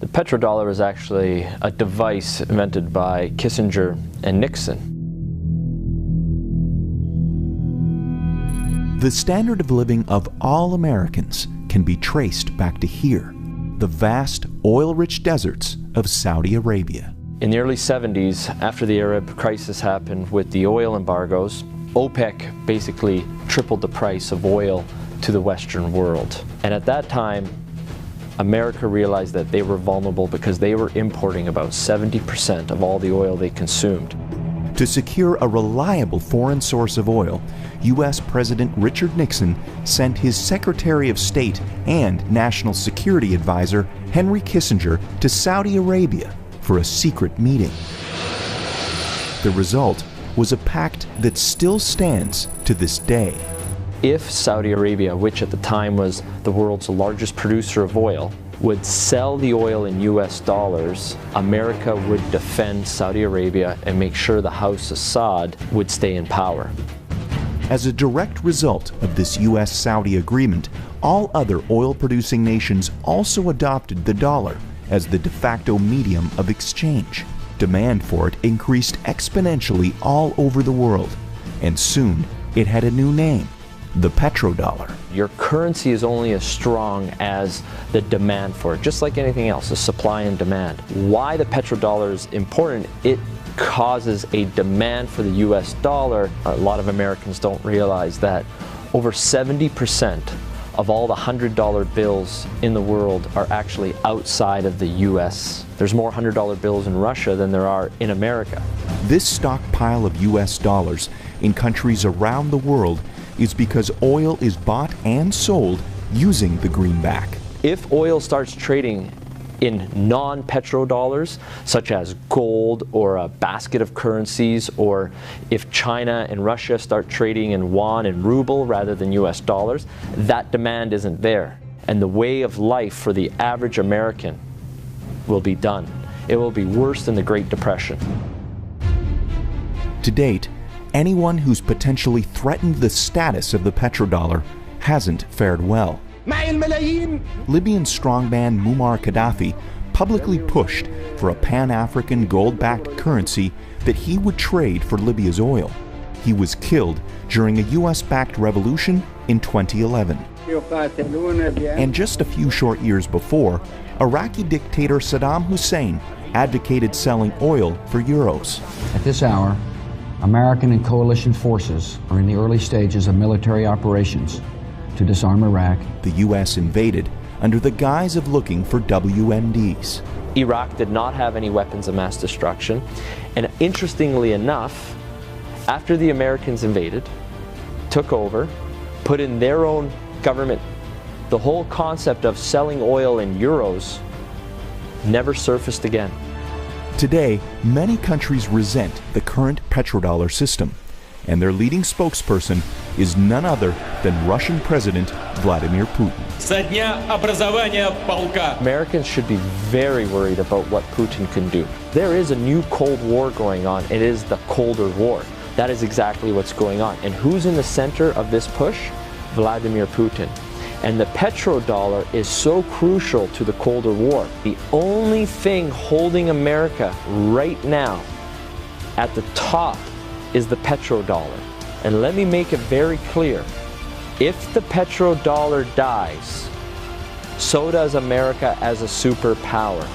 The petrodollar is actually a device invented by Kissinger and Nixon. The standard of living of all Americans can be traced back to here, the vast oil-rich deserts of Saudi Arabia. In the early 70s, after the Arab crisis happened with the oil embargoes, OPEC basically tripled the price of oil to the Western world. And at that time, America realized that they were vulnerable because they were importing about 70% of all the oil they consumed. To secure a reliable foreign source of oil, U.S. President Richard Nixon sent his Secretary of State and National Security Advisor Henry Kissinger to Saudi Arabia for a secret meeting. The result was a pact that still stands to this day. If Saudi Arabia, which at the time was the world's largest producer of oil, would sell the oil in US dollars, America would defend Saudi Arabia and make sure the House Assad would stay in power. As a direct result of this US-Saudi agreement, all other oil-producing nations also adopted the dollar as the de facto medium of exchange. Demand for it increased exponentially all over the world, and soon it had a new name: the petrodollar. Your currency is only as strong as the demand for it, just like anything else, the supply and demand. Why the petrodollar is important, it causes a demand for the US dollar. A lot of Americans don't realize that over 70% of all the $100 bills in the world are actually outside of the US. There's more $100 bills in Russia than there are in America. This stockpile of US dollars in countries around the world is because oil is bought and sold using the greenback. If oil starts trading in non-petrodollars, such as gold or a basket of currencies, or if China and Russia start trading in yuan and ruble rather than US dollars, that demand isn't there. And the way of life for the average American will be done. It will be worse than the Great Depression. To date, anyone who's potentially threatened the status of the petrodollar hasn't fared well. Libyan strongman Muammar Gaddafi publicly pushed for a Pan-African gold-backed currency that he would trade for Libya's oil. He was killed during a US-backed revolution in 2011. And just a few short years before, Iraqi dictator Saddam Hussein advocated selling oil for euros. At this hour, American and coalition forces are in the early stages of military operations to disarm Iraq. The U.S. invaded under the guise of looking for WMDs. Iraq did not have any weapons of mass destruction, and interestingly enough, after the Americans invaded, took over, put in their own government, the whole concept of selling oil in euros never surfaced again. Today, many countries resent the current petrodollar system, and their leading spokesperson is none other than Russian President Vladimir Putin. Americans should be very worried about what Putin can do. There is a new Cold War going on. It is the Colder War. That is exactly what's going on. And who's in the center of this push? Vladimir Putin. And the petrodollar is so crucial to the Colder War. The only thing holding America right now at the top is the petrodollar. And let me make it very clear. If the petrodollar dies, so does America as a superpower.